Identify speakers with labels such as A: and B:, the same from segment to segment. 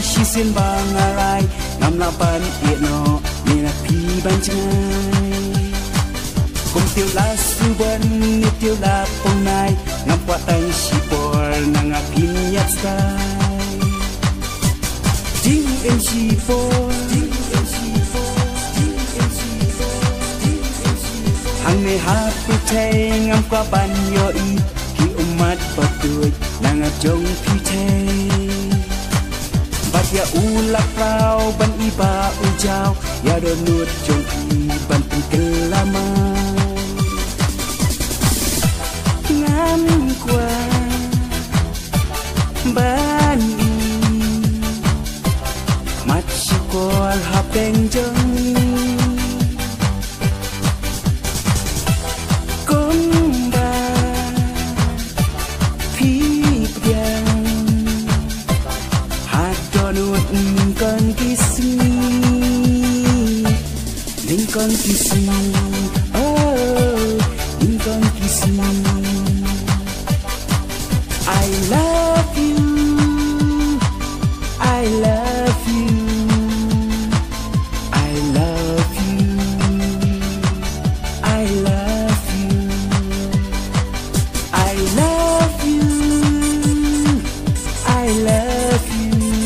A: shi sin bang arai ngam la ban ye no ni na pi ban chai kum tiêu la su ban ni tiêu la pong nai ngam kwa tai shi por nang a pin yat sai ding en shi for hang ne ha pu thai ngam kwa ban yo i ki umat pa tuj nang a jong pi thai bat ya ulak rau ban iba ujau ya do nut jong pi ban pen kelama ngam kwa ban i mat syukol ha peng jong Con kisi, oh, con kisi. I love you, I love you, I love you, I love you, I love you, I love you.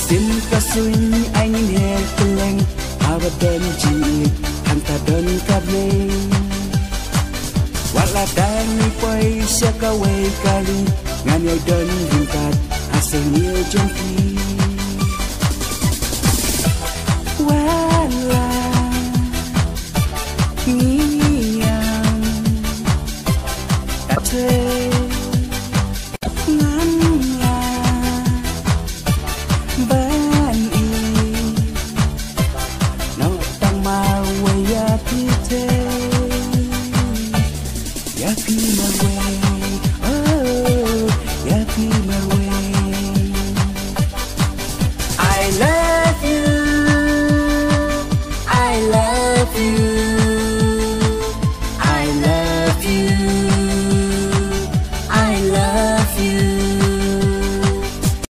A: Sim kasui ai nhìn hè keleng hawa den ji han ta den ka me wala dan ni poi sia ka we kali ngan yo den ringkat asal niu jong ki